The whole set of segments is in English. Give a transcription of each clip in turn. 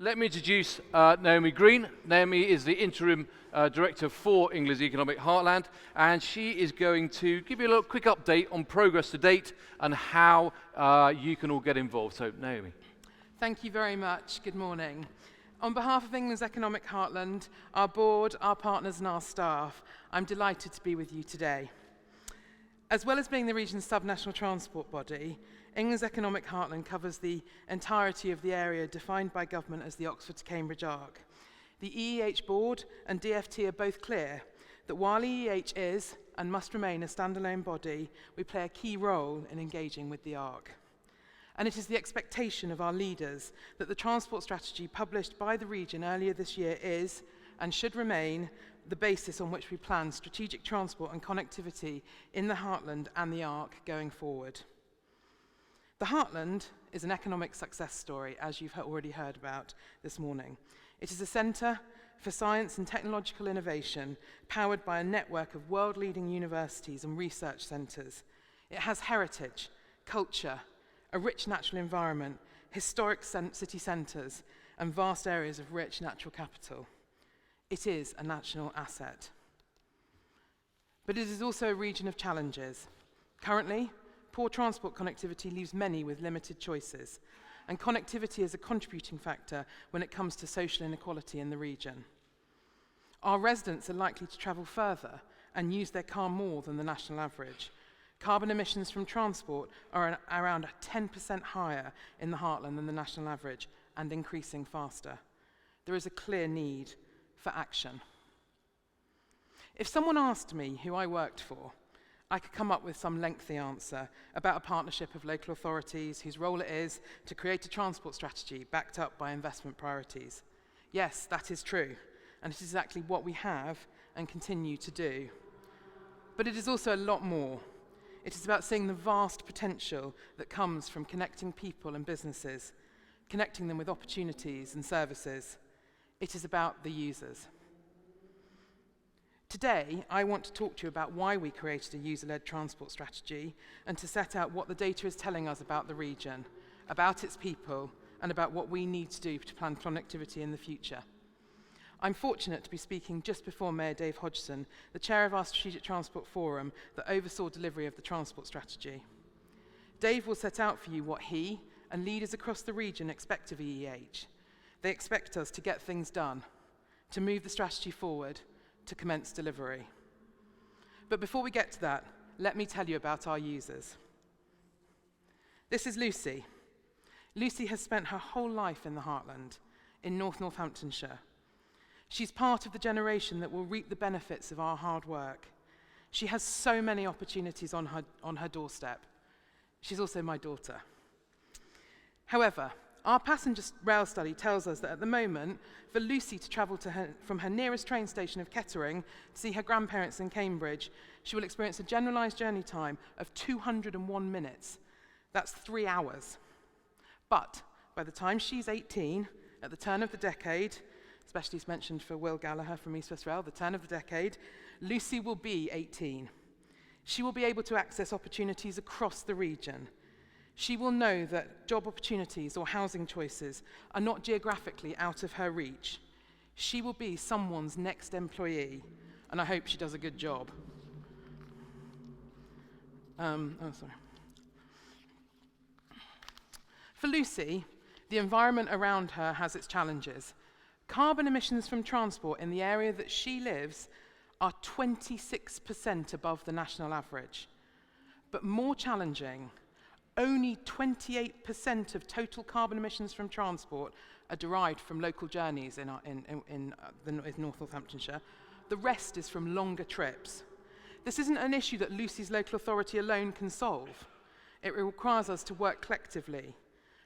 let me introduce Naomi Green. Naomi is the Interim Director for England's Economic Heartland, and she is going to give you a little quick update on progress to date and how you can all get involved. So, Naomi. Thank you very much. Good morning. On behalf of England's Economic Heartland, our board, our partners and our staff, I'm delighted to be with you today. As well as being the region's subnational transport body, England's Economic Heartland covers the entirety of the area defined by government as the Oxford to Cambridge arc. The EEH board and DFT are both clear that while EEH is and must remain a standalone body, we play a key role in engaging with the arc. And it is the expectation of our leaders that the transport strategy published by the region earlier this year is and should remain the basis on which we plan strategic transport and connectivity in the Heartland and the arc going forward. The Heartland is an economic success story, as you've already heard about this morning. It is a centre for science and technological innovation powered by a network of world-leading universities and research centres. It has heritage, culture, a rich natural environment, historic city centres, and vast areas of rich natural capital. It is a national asset. But it is also a region of challenges. Currently, poor transport connectivity leaves many with limited choices, and connectivity is a contributing factor when it comes to social inequality in the region. Our residents are likely to travel further and use their car more than the national average. Carbon emissions from transport are around 10% higher in the Heartland than the national average and increasing faster. There is a clear need for action. If someone asked me who I worked for, I could come up with some lengthy answer about a partnership of local authorities whose role it is to create a transport strategy backed up by investment priorities. Yes, that is true, and it is exactly what we have and continue to do. But it is also a lot more. It is about seeing the vast potential that comes from connecting people and businesses, connecting them with opportunities and services. It is about the users. Today, I want to talk to you about why we created a user-led transport strategy and to set out what the data is telling us about the region, about its people, and about what we need to do to plan connectivity in the future. I'm fortunate to be speaking just before Mayor Dave Hodgson, the chair of our Strategic Transport Forum that oversaw delivery of the transport strategy. Dave will set out for you what he and leaders across the region expect of EEH. They expect us to get things done, to move the strategy forward, to commence delivery. But before we get to that, let me tell you about our users. This is Lucy. Lucy has spent her whole life in the Heartland, in North Northamptonshire. She's part of the generation that will reap the benefits of our hard work. She has so many opportunities on her doorstep. She's also my daughter. However, our passenger rail study tells us that at the moment, for Lucy to travel from her nearest train station of Kettering to see her grandparents in Cambridge, she will experience a generalised journey time of 201 minutes. That's 3 hours. But by the time she's 18, at the turn of the decade, especially as mentioned for Will Gallagher from East West Rail, the turn of the decade, Lucy will be 18. She will be able to access opportunities across the region. She will know that job opportunities or housing choices are not geographically out of her reach. She will be someone's next employee, and I hope she does a good job. For Lucy, the environment around her has its challenges. Carbon emissions from transport in the area that she lives are 26% above the national average. But more challenging, only 28% of total carbon emissions from transport are derived from local journeys in North Northamptonshire. The rest is from longer trips. This isn't an issue that Lucy's local authority alone can solve. It requires us to work collectively,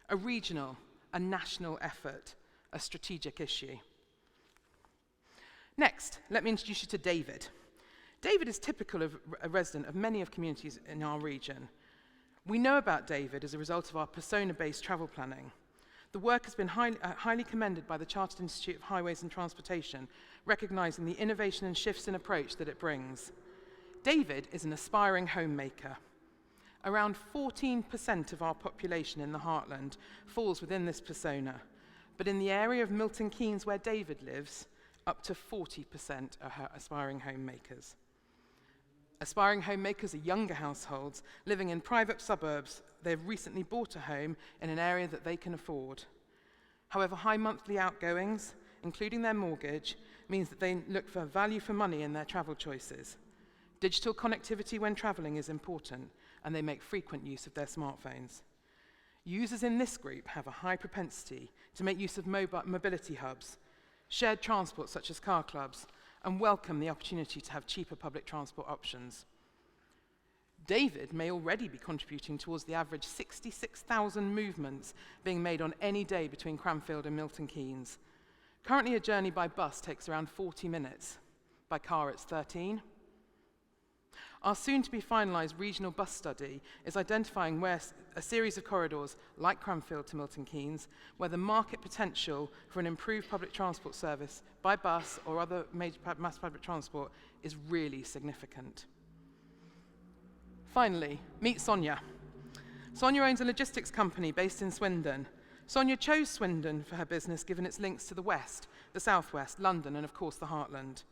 a regional, a national effort, a strategic issue. Next, let me introduce you to David. David is typical of a resident of many of communities in our region. We know about David as a result of our persona-based travel planning. The work has been highly commended by the Chartered Institute of Highways and Transportation, recognising the innovation and shifts in approach that it brings. David is an aspiring homemaker. Around 14% of our population in the Heartland falls within this persona. but in the area of Milton Keynes where David lives, up to 40% are aspiring homemakers. Aspiring homemakers are younger households living in private suburbs. They've recently bought a home in an area that they can afford. However, high monthly outgoings, including their mortgage, means that they look for value for money in their travel choices. Digital connectivity when traveling is important, and they make frequent use of their smartphones. Users in this group have a high propensity to make use of mobility hubs, shared transport such as car clubs, and welcome the opportunity to have cheaper public transport options. David may already be contributing towards the average 66,000 movements being made on any day between Cranfield and Milton Keynes. Currently, a journey by bus takes around 40 minutes. By car, it's 13. Our soon-to-be-finalised regional bus study is identifying where a series of corridors, like Cranfield to Milton Keynes, where the market potential for an improved public transport service by bus or other major mass public transport is really significant. Finally, meet Sonia. Sonia owns a logistics company based in Swindon. Sonia chose Swindon for her business given its links to the West, the Southwest, London, and of course the Heartland.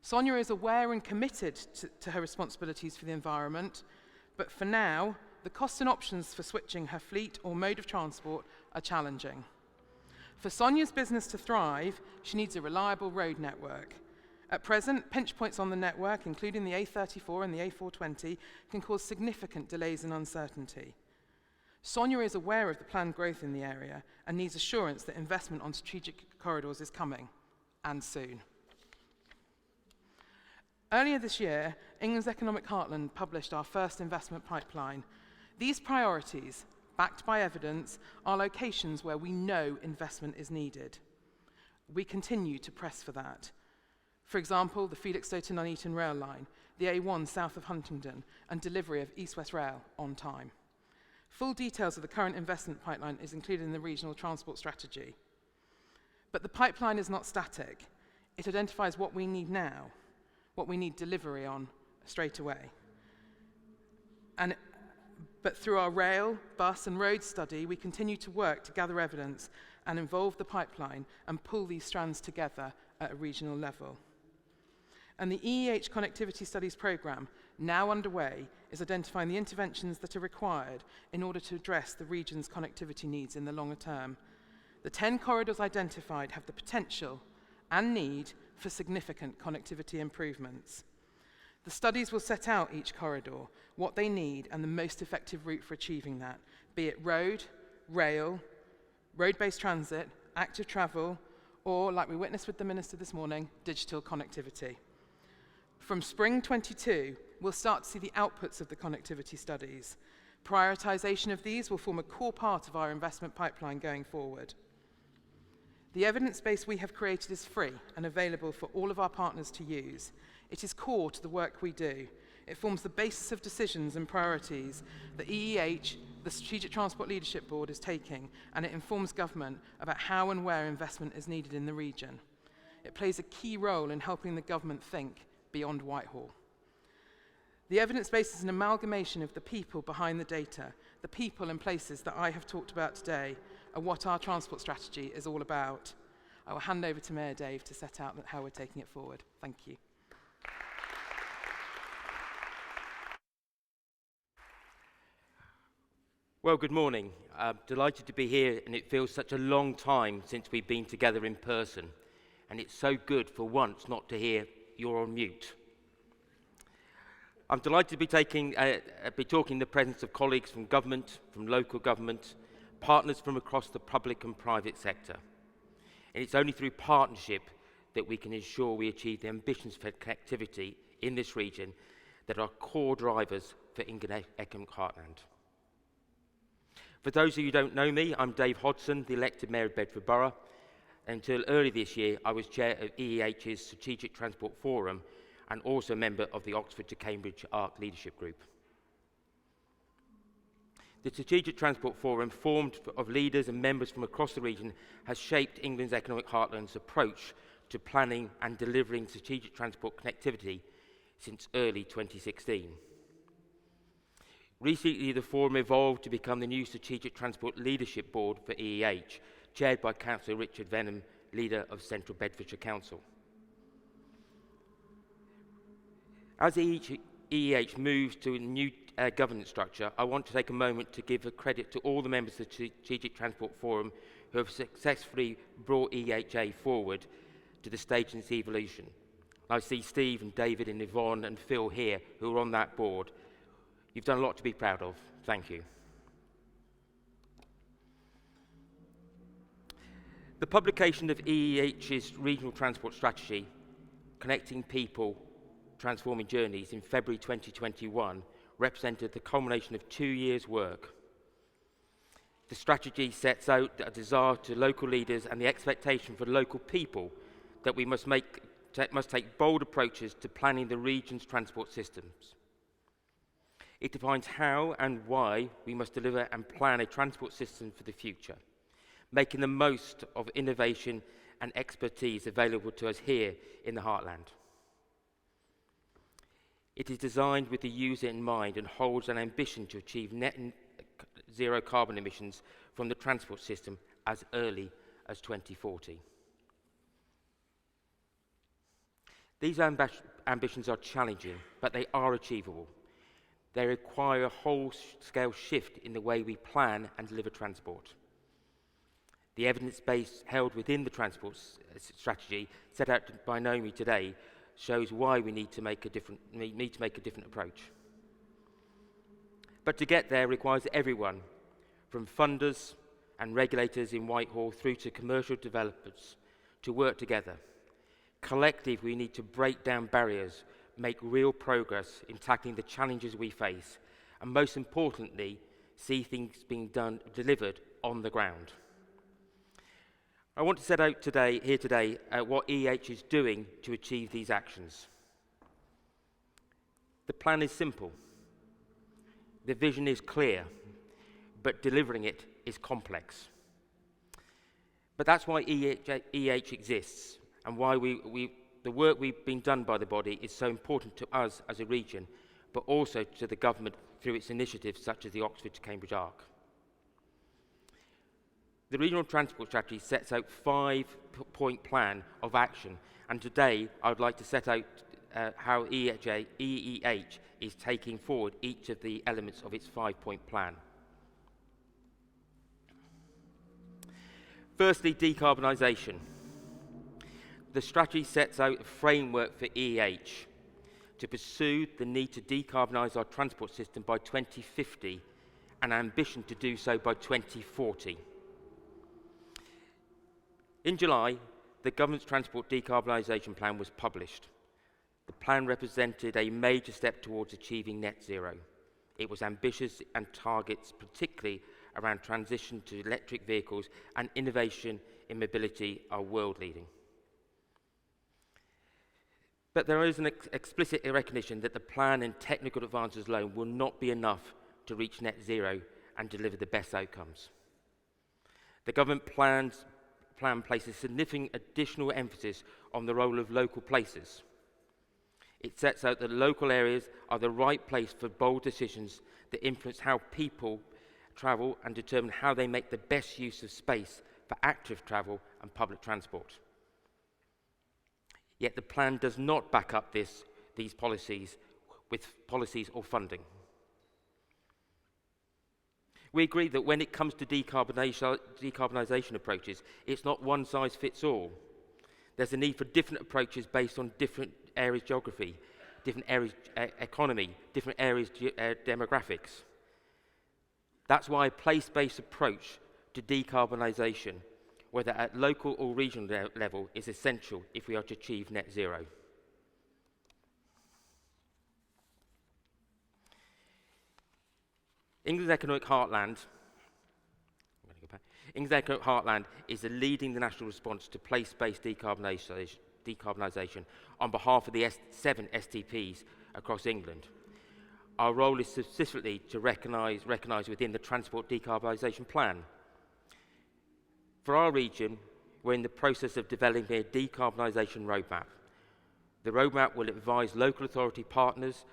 Sonia is aware and committed to her responsibilities for the environment, but for now, the costs and options for switching her fleet or mode of transport are challenging. For Sonia's business to thrive, she needs a reliable road network. At present, pinch points on the network, including the A34 and the A420, can cause significant delays and uncertainty. Sonia is aware of the planned growth in the area and needs assurance that investment on strategic corridors is coming, and soon. Earlier this year, England's Economic Heartland published our first investment pipeline. These priorities, backed by evidence, are locations where we know investment is needed. We continue to press for that. For example, the Felixstowe to Nuneaton rail line, the A1 south of Huntingdon, and delivery of East West Rail on time. Full details of the current investment pipeline is included in the regional transport strategy. But the pipeline is not static. It identifies what we need now, what we need delivery on straight away. But through our rail, bus, and road study, we continue to work to gather evidence and involve the pipeline and pull these strands together at a regional level. And the EEH Connectivity Studies programme, now underway, is identifying the interventions that are required in order to address the region's connectivity needs in the longer term. The 10 corridors identified have the potential and need for significant connectivity improvements. The studies will set out each corridor, what they need, and the most effective route for achieving that, be it road, rail, road-based transit, active travel, or, like we witnessed with the Minister this morning, digital connectivity. From spring 22, we'll start to see the outputs of the connectivity studies. Prioritisation of these will form a core part of our investment pipeline going forward. The evidence base we have created is free and available for all of our partners to use. It is core to the work we do. It forms the basis of decisions and priorities that EEH, the Strategic Transport Leadership Board, is taking, and it informs government about how and where investment is needed in the region. It plays a key role in helping the government think beyond Whitehall. The evidence base is an amalgamation of the people behind the data. The people and places that I have talked about today are what our transport strategy is all about. I will hand over to Mayor Dave to set out how we're taking it forward. Thank you. Well, good morning. I'm delighted to be here, and it feels such a long time since we've been together in person. And it's so good for once not to hear you're on mute. I'm delighted to be talking in the presence of colleagues from government, from local government, partners from across the public and private sector. And it's only through partnership that we can ensure we achieve the ambitions for connectivity in this region that are core drivers for England Economic Heartland. For those of you who don't know me, I'm Dave Hodgson, the elected Mayor of Bedford Borough. Until early this year, I was Chair of EEH's Strategic Transport Forum and also a member of the Oxford to Cambridge ARC Leadership Group. The Strategic Transport Forum, formed of leaders and members from across the region, has shaped England's Economic Heartland's approach to planning and delivering strategic transport connectivity since early 2016. Recently, the Forum evolved to become the new Strategic Transport Leadership Board for EEH chaired by Councillor Richard Venham, leader of Central Bedfordshire Council. As EEH moves to a new governance structure, I want to take a moment to give a credit to all the members of the Strategic Transport Forum who have successfully brought EEHA forward to the stage in its evolution. I see Steve and David and Yvonne and Phil here who are on that board. You've done a lot to be proud of. Thank you. The publication of EEH's Regional Transport Strategy, Connecting People, Transforming Journeys, in February 2021 represented the culmination of 2 years' work. The strategy sets out a desire to local leaders and the expectation for local people that we must take bold approaches to planning the region's transport systems. It defines how and why we must deliver and plan a transport system for the future, making the most of innovation and expertise available to us here in the Heartland. It is designed with the user in mind and holds an ambition to achieve net zero carbon emissions from the transport system as early as 2040. These ambitions are challenging, but they are achievable. They require a whole-scale shift in the way we plan and deliver transport. The evidence base held within the transport strategy set out by Naomi today shows why we need to make a different approach. But to get there requires everyone, from funders and regulators in Whitehall through to commercial developers, to work together. Collectively, we need to break down barriers, make real progress in tackling the challenges we face, and most importantly, see things being delivered on the ground. I want to set out here today what EEH is doing to achieve these actions. The plan is simple. The vision is clear, but delivering it is complex. But that's why EEH exists, and why the work we've been done by the body is so important to us as a region, but also to the government through its initiatives such as the Oxford to Cambridge Arc. The Regional Transport Strategy sets out a 5-point plan of action, and today I would like to set out how EEH is taking forward each of the elements of its 5-point plan. Firstly, decarbonisation. The strategy sets out a framework for EEH to pursue the need to decarbonise our transport system by 2050 and an ambition to do so by 2040. In July, the government's Transport Decarbonisation Plan was published. The plan represented a major step towards achieving net zero. It was ambitious and targets particularly around transition to electric vehicles and innovation in mobility are world-leading. But there is an explicit recognition that the plan and technical advances alone will not be enough to reach net zero and deliver the best outcomes. The government plan places significant additional emphasis on the role of local places. It sets out that local areas are the right place for bold decisions that influence how people travel and determine how they make the best use of space for active travel and public transport. Yet the plan does not back up these policies with policies or funding. We agree that when it comes to decarbonisation approaches, it's not one size fits all. There's a need for different approaches based on different areas' geography, different areas' economy, different areas' demographics. That's why a place-based approach to decarbonisation, whether at local or regional level, is essential if we are to achieve net zero. England's economic heartland is leading the national response to place-based decarbonisation on behalf of the 7 STPs across England. Our role is specifically to recognise within the Transport Decarbonisation Plan. For our region, we're in the process of developing a decarbonisation roadmap. The roadmap will advise local authority partners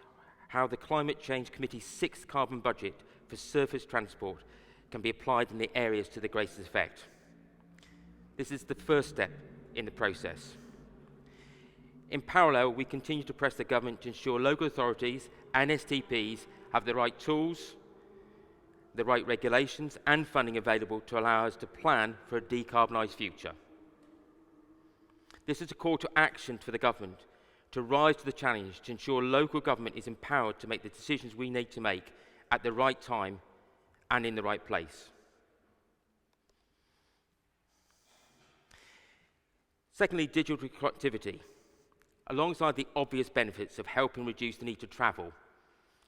how the Climate Change Committee's 6th carbon budget for surface transport can be applied in the areas to the greatest effect. this is the first step in the process. In parallel, we continue to press the government to ensure local authorities and STPs have the right tools, the right regulations and funding available to allow us to plan for a decarbonised future. This is a call to action for the government to rise to the challenge to ensure local government is empowered to make the decisions we need to make at the right time and in the right place. Secondly, digital connectivity. Alongside the obvious benefits of helping reduce the need to travel,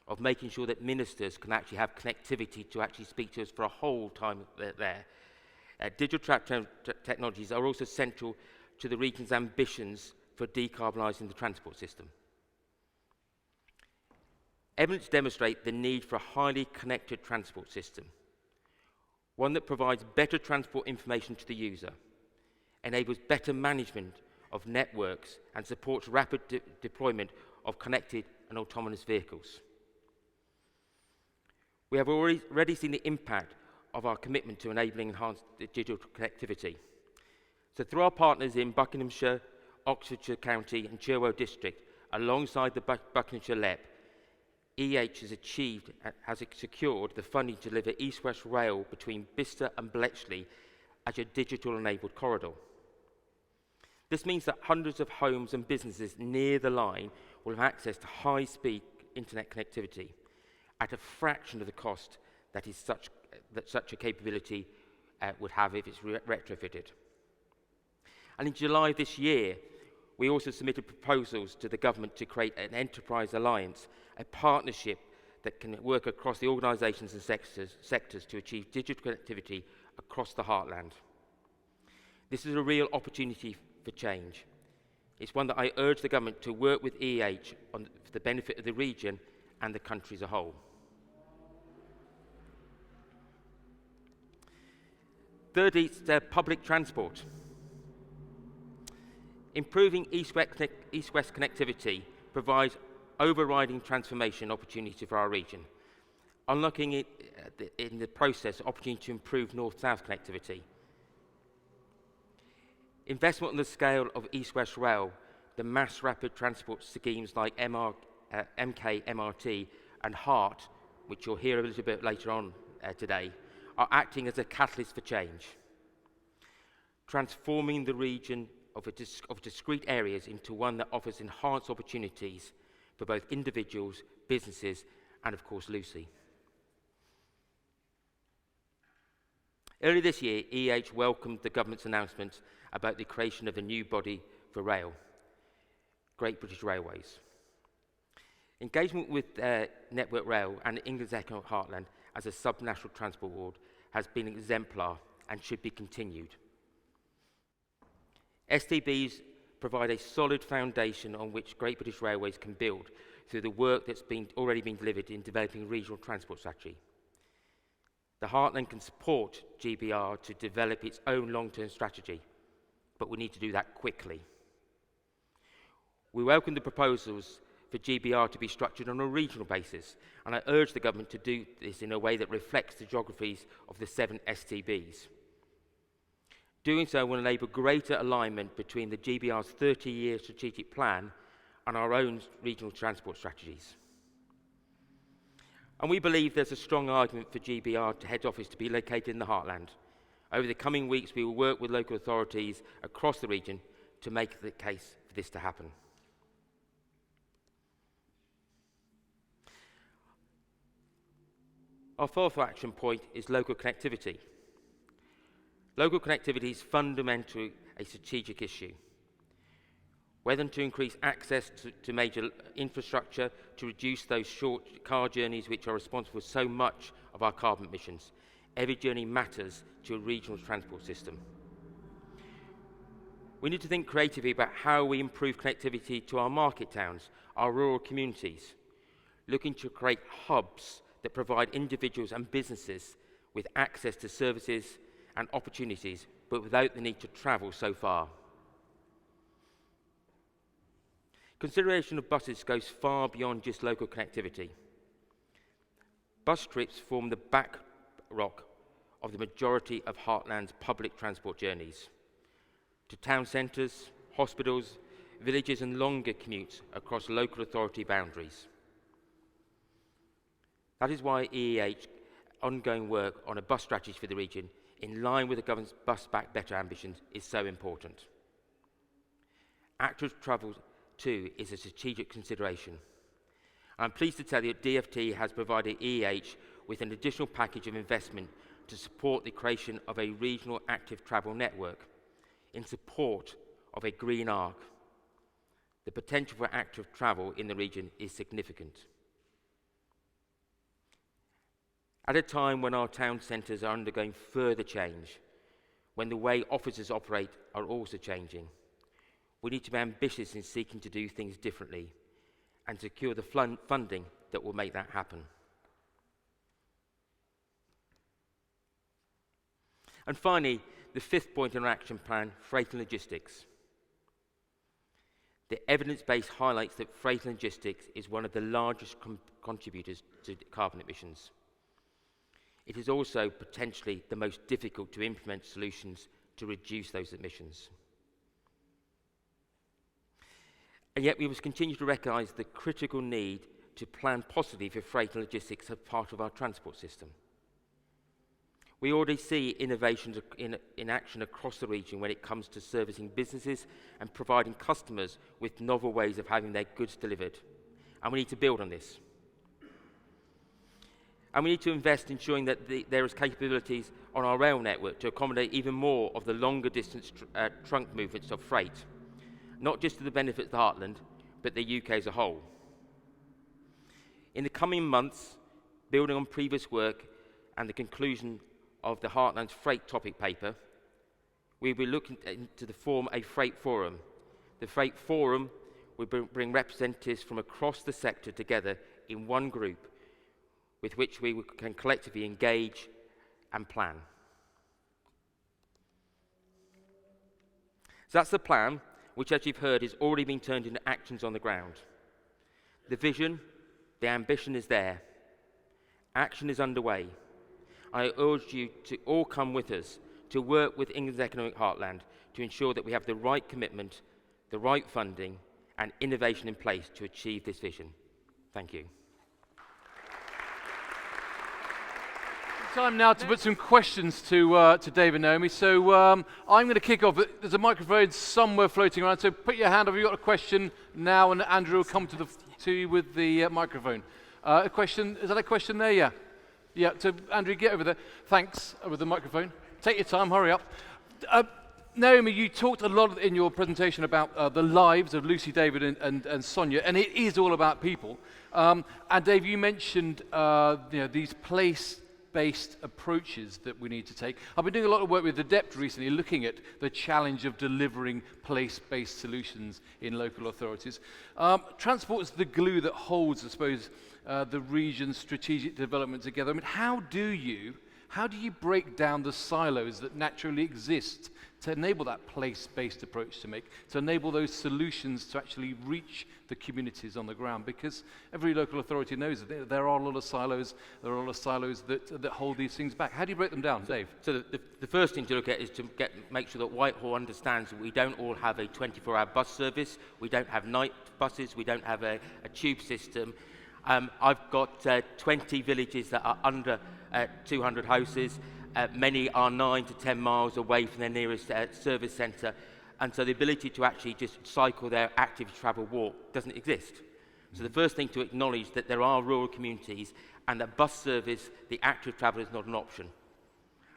of making sure that ministers can actually have connectivity to actually speak to us for a whole time they're there, digital technologies are also central to the region's ambitions for decarbonising the transport system. Evidence demonstrates the need for a highly connected transport system, one that provides better transport information to the user, enables better management of networks and supports rapid deployment of connected and autonomous vehicles. We have already seen the impact of our commitment to enabling enhanced digital connectivity. So through our partners in Buckinghamshire, Oxfordshire County and Cherwell District, alongside the Buckinghamshire LEP, EEH has secured the funding to deliver East-West Rail between Bicester and Bletchley as a digital-enabled corridor. This means that hundreds of homes and businesses near the line will have access to high-speed internet connectivity at a fraction of the cost that such a capability would have if it's retrofitted. And in July this year, we also submitted proposals to the government to create an enterprise alliance, a partnership that can work across the organisations and sectors to achieve digital connectivity across the heartland. This is a real opportunity for change. It's one that I urge the government to work with EEH on for the benefit of the region and the country as a whole. Thirdly, it's public transport. Improving east-west connectivity provides overriding transformation opportunity for our region, unlocking it in the process opportunity to improve north-south connectivity. Investment on the scale of East-West Rail, the mass rapid transport schemes like MK, MRT and HART, which you'll hear a little bit later on today, are acting as a catalyst for change, transforming the region of discrete areas into one that offers enhanced opportunities for both individuals, businesses, and of course Lucy. Earlier this year, EEH welcomed the government's announcement about the creation of a new body for rail, Great British Railways. Engagement with Network Rail and England's economic heartland as a sub-national transport board has been exemplar and should be continued. STBs provide a solid foundation on which Great British Railways can build through the work that's already been delivered in developing a regional transport strategy. The Heartland can support GBR to develop its own long-term strategy, but we need to do that quickly. We welcome the proposals for GBR to be structured on a regional basis, and I urge the government to do this in a way that reflects the geographies of the 7 STBs. Doing so will enable greater alignment between the GBR's 30-year strategic plan and our own regional transport strategies. And we believe there's a strong argument for GBR to head office to be located in the heartland. Over the coming weeks, we will work with local authorities across the region to make the case for this to happen. Our fourth action point is local connectivity. Local connectivity is fundamentally a strategic issue. Whether to increase access to major infrastructure, to reduce those short car journeys which are responsible for so much of our carbon emissions, every journey matters to a regional transport system. We need to think creatively about how we improve connectivity to our market towns, our rural communities, looking to create hubs that provide individuals and businesses with access to services and opportunities, but without the need to travel so far. Consideration of buses goes far beyond just local connectivity. Bus trips form the backrock of the majority of Heartland's public transport journeys. to town centres, hospitals, villages and longer commutes across local authority boundaries. That is why EEH ongoing work on a bus strategy for the region, in line with the government's Bus Back Better ambitions, is so important. Active travel too is a strategic consideration. I'm pleased to tell you that DfT has provided EEH with an additional package of investment to support the creation of a regional active travel network in support of a green arc. The potential for active travel in the region is significant. At a time when our town centres are undergoing further change, when the way officers operate are also changing, we need to be ambitious in seeking to do things differently and secure the funding that will make that happen. And finally, the fifth point in our action plan, freight and logistics. The evidence base highlights that freight and logistics is one of the largest contributors to carbon emissions. It is also potentially the most difficult to implement solutions to reduce those emissions. And yet we must continue to recognise the critical need to plan positively for freight and logistics as part of our transport system. We already see innovations in action across the region when it comes to servicing businesses and providing customers with novel ways of having their goods delivered. And we need to build on this. And we need to invest in ensuring that there is capabilities on our rail network to accommodate even more of the longer distance trunk movements of freight, not just to the benefit of the Heartland, but the UK as a whole. In the coming months, building on previous work and the conclusion of the Heartlands Freight topic paper, we will be looking to form a freight forum. The freight forum will bring representatives from across the sector together in one group with which we can collectively engage and plan. So that's the plan, which, as you've heard, has already been turned into actions on the ground. The vision, the ambition is there. Action is underway. I urge you to all come with us to work with England's economic heartland to ensure that we have the right commitment, the right funding, and innovation in place to achieve this vision. Thank you. Time now to put some questions to Dave and Naomi. So I'm going to kick off. There's a microphone somewhere floating around, so put your hand up if you've got a question now, and Andrew will come to you with the microphone. A question, is that a question there? Yeah. Yeah, so Andrew, get over there. Thanks, with the microphone. Take your time, hurry up. Naomi, you talked a lot in your presentation about the lives of Lucy, David, and Sonia, and it is all about people. And Dave, you mentioned these place-based approaches that we need to take. I've been doing a lot of work with Adept recently, looking at the challenge of delivering place-based solutions in local authorities. Transport is the glue that holds, I suppose, the region's strategic development together. I mean, how do you break down the silos that naturally exist to enable that place-based approach to enable those solutions to actually reach the communities on the ground? Because every local authority knows that there are a lot of silos, that hold these things back. How do you break them down, Dave? So the first thing to look at is to make sure that Whitehall understands that we don't all have a 24-hour bus service, we don't have night buses, we don't have a tube system. I've got 20 villages that are under 200 houses. Many are 9 to 10 miles away from their nearest service centre. And so the ability to actually just cycle their active travel walk doesn't exist. So the first thing to acknowledge that there are rural communities and that bus service, the active travel, is not an option.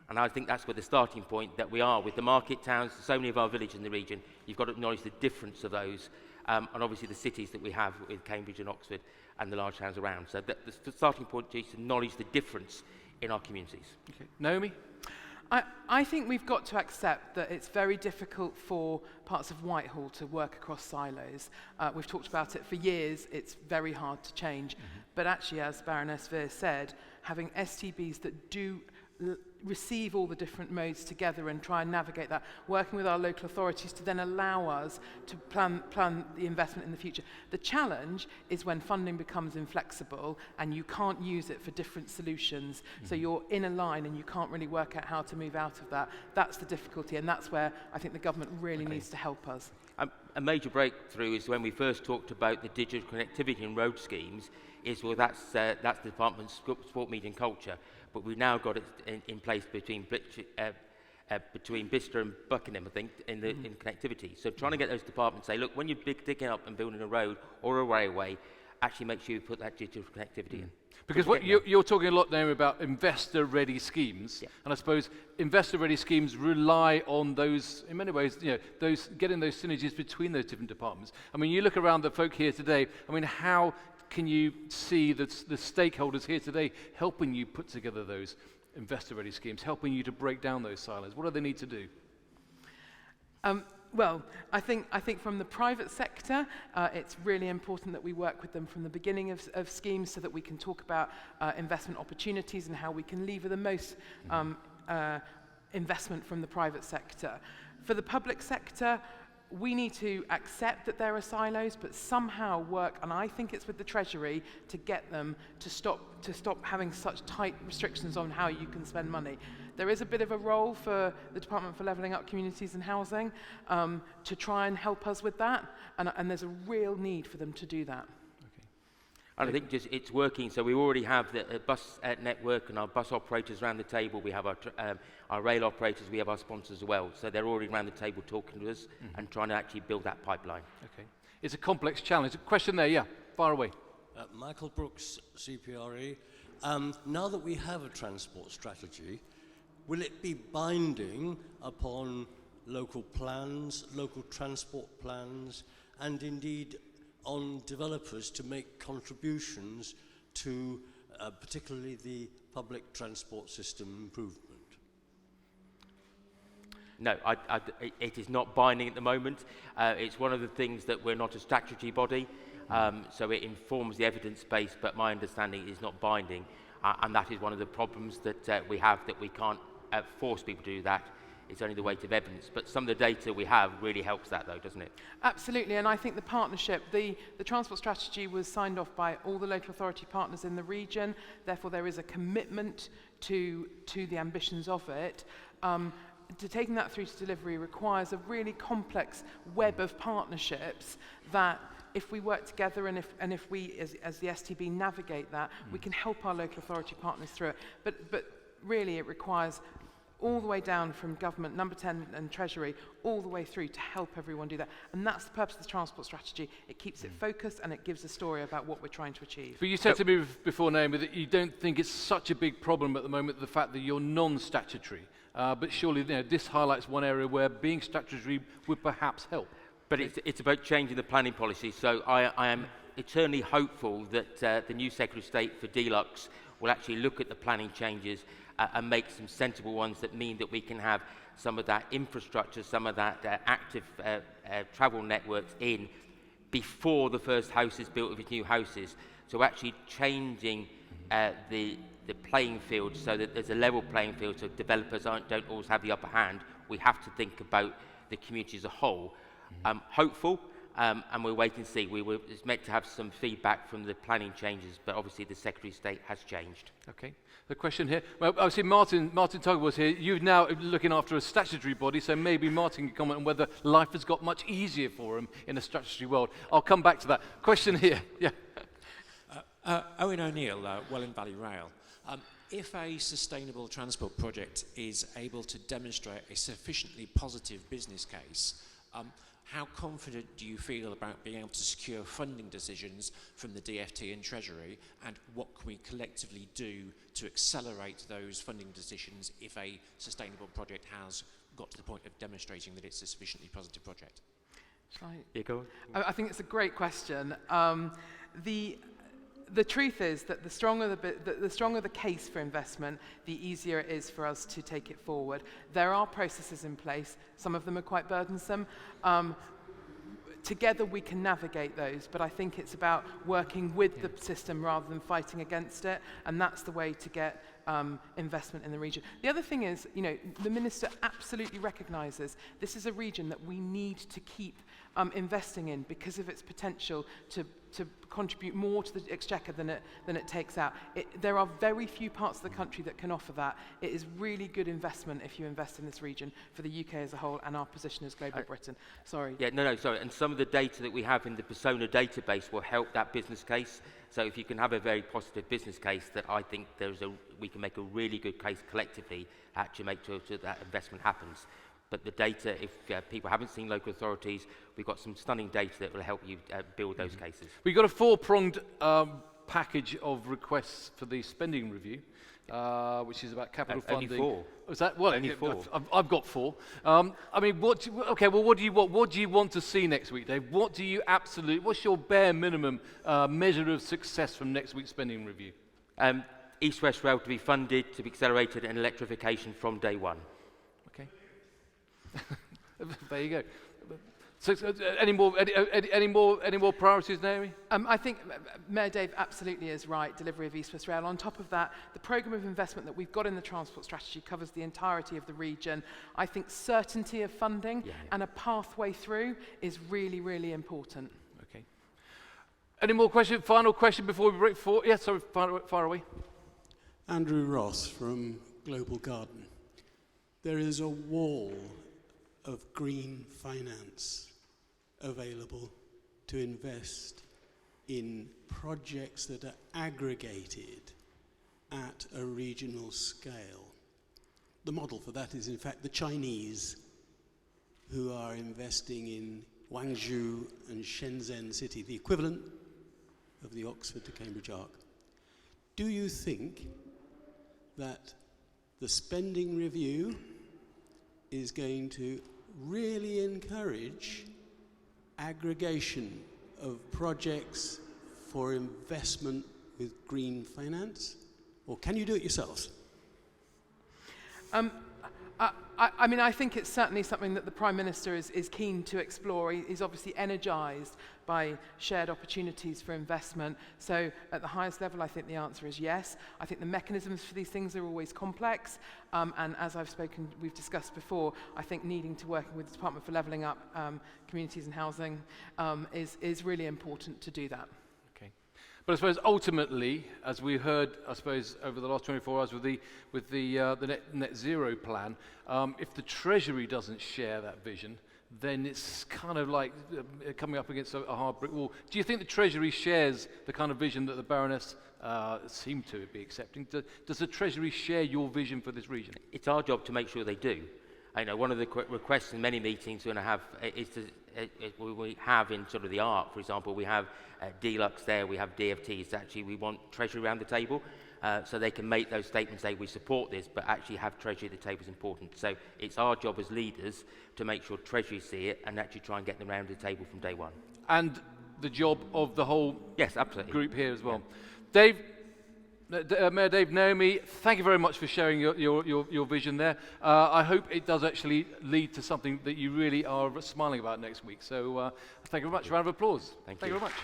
And I think that's where the starting point that we are with the market towns, so many of our villages in the region. You've got to acknowledge the difference of those, and obviously the cities that we have with Cambridge and Oxford and the large towns around. So the starting point is to acknowledge the difference in our communities. Okay. Naomi? I think we've got to accept that it's very difficult for parts of Whitehall to work across silos. We've talked about it for years. It's very hard to change. Mm-hmm. But actually, as Baroness Veer said, having STBs that do receive all the different modes together and try and navigate that, working with our local authorities to then allow us to plan the investment in the future. The challenge is when funding becomes inflexible and you can't use it for different solutions, so you're in a line and you can't really work out how to move out of that. That's the difficulty, and that's where I think the government really needs to help us. A major breakthrough is when we first talked about the digital connectivity and road schemes, is, well, that's the Department of Sport, Media and Culture, but we've now got it in place between Bicester and Buckingham, I think, in connectivity. So trying to get those departments to say, look, when you're digging up and building a road or a railway, actually make sure you put that digital connectivity in. Because what you're talking a lot now about investor-ready schemes, and I suppose investor-ready schemes rely on those, in many ways, those getting those synergies between those different departments. I mean, you look around the folk here today. I mean, how can you see the stakeholders here today helping you put together those investor-ready schemes, helping you to break down those silos? What do they need to do? Well, I think from the private sector, it's really important that we work with them from the beginning of schemes so that we can talk about investment opportunities and how we can lever the most investment from the private sector. For the public sector, we need to accept that there are silos, but somehow work, and I think it's with the Treasury, to get them to stop having such tight restrictions on how you can spend money. There is a bit of a role for the Department for Levelling Up Communities and Housing to try and help us with that, and there's a real need for them to do that. And I think just it's working. So we already have the bus network and our bus operators around the table. We have our rail operators. We have our sponsors as well. So they're already around the table talking to us and trying to actually build that pipeline. Okay. It's a complex challenge. A question there, yeah, far away. Michael Brooks, CPRE. Now that we have a transport strategy, will it be binding upon local plans, local transport plans, and indeed on developers to make contributions to particularly the public transport system improvement? No, it is not binding at the moment. It's one of the things that we're not a statutory body, so it informs the evidence base, but my understanding is not binding, and that is one of the problems that we have, that we can't force people to do that. It's only the weight of evidence. But some of the data we have really helps that, though, doesn't it? Absolutely, and I think the partnership, the transport strategy was signed off by all the local authority partners in the region. Therefore, there is a commitment to the ambitions of it. To taking that through to delivery requires a really complex web of partnerships that, if we work together and if we, as the STB, navigate that, we can help our local authority partners through it. But really, it requires all the way down from government, number 10 and Treasury, all the way through to help everyone do that. And that's the purpose of the transport strategy. It keeps it focused and it gives a story about what we're trying to achieve. But you said to me before, Naomi, that you don't think it's such a big problem at the moment, the fact that you're non-statutory. But surely this highlights one area where being statutory would perhaps help. But it's about changing the planning policy. So I am eternally hopeful that the new Secretary of State for Deluxe will actually look at the planning changes and make some sensible ones that mean that we can have some of that infrastructure, some of that active travel networks in before the first house is built with new houses. So actually changing the playing field so that there's a level playing field, so developers don't always have the upper hand. We have to think about the community as a whole. Hopeful, and we'll wait and see. It's meant to have some feedback from the planning changes, but obviously the Secretary of State has changed. Okay. The question here, well, obviously Martin Tuggle was here. You're now looking after a statutory body, so maybe Martin can comment on whether life has got much easier for him in a statutory world. I'll come back to that. Question here, yeah. Owen O'Neill, Welland Valley Rail. If a sustainable transport project is able to demonstrate a sufficiently positive business case, how confident do you feel about being able to secure funding decisions from the DFT and Treasury, and what can we collectively do to accelerate those funding decisions if a sustainable project has got to the point of demonstrating that it's a sufficiently positive project? Yeah, go on. I think it's a great question. The truth is that the stronger the case for investment, the easier it is for us to take it forward. There are processes in place. Some of them are quite burdensome. Together we can navigate those, but I think it's about working with the system rather than fighting against it, and that's the way to get investment in the region. The other thing is, you know, the Minister absolutely recognises this is a region that we need to keep investing in because of its potential to contribute more to the exchequer than it takes out. There are very few parts of the country that can offer that. It is really good investment if you invest in this region for the UK as a whole and our position as global Britain. Sorry. Yeah, no, sorry. And some of the data that we have in the persona database will help that business case. So if you can have a very positive business case, that I think we can make a really good case collectively to make sure that investment happens. But the data, if people haven't seen local authorities, we've got some stunning data that will help you build those cases. We've got a four-pronged package of requests for the spending review, which is about capital funding. Only four. Is that well? Only four. I've got four. I mean, what do you want? What do you want to see next week, Dave? What's your bare minimum measure of success from next week's spending review? East-West Rail to be funded, to be accelerated, and electrification from day one. Okay. There you go. So, any more priorities, Naomi? I think Mayor Dave absolutely is right, delivery of East West Rail. On top of that, the programme of investment that we've got in the transport strategy covers the entirety of the region. I think certainty of funding and a pathway through is really, really important. Okay. Any more questions? Final question before we break for? Yes, sorry, far away. Andrew Ross from Global Garden. There is a wall of green finance available to invest in projects that are aggregated at a regional scale. The model for that is, in fact, the Chinese, who are investing in Guangzhou and Shenzhen City, the equivalent of the Oxford to Cambridge Arc. Do you think that the spending review is going to really encourage aggregation of projects for investment with green finance? Or can you do it yourselves? I mean, I think it's certainly something that the Prime Minister is keen to explore. He's obviously energised by shared opportunities for investment. So at the highest level, I think the answer is yes. I think the mechanisms for these things are always complex. And as we've discussed before, I think needing to work with the Department for Levelling Up Communities and Housing is really important to do that. But I suppose ultimately, as we heard, I suppose over the last 24 hours with the net zero plan, if the Treasury doesn't share that vision, then it's kind of like coming up against a hard brick wall. Do you think the Treasury shares the kind of vision that the Baroness seemed to be accepting? Does the Treasury share your vision for this region? It's our job to make sure they do. I know one of the requests in many meetings we're going to have is we have in sort of the ARC, for example, we have Deluxe there, we have DFTs. Actually, we want Treasury around the table so they can make those statements, say we support this, but actually have Treasury at the table is important. So it's our job as leaders to make sure Treasury see it and actually try and get them around the table from day one. And the job of the whole group here as well. Yeah. Dave, Mayor Dave, Naomi, thank you very much for sharing your vision there. I hope it does actually lead to something that you really are smiling about next week. So thank you very much. Round of applause. Thank you Thank you very much.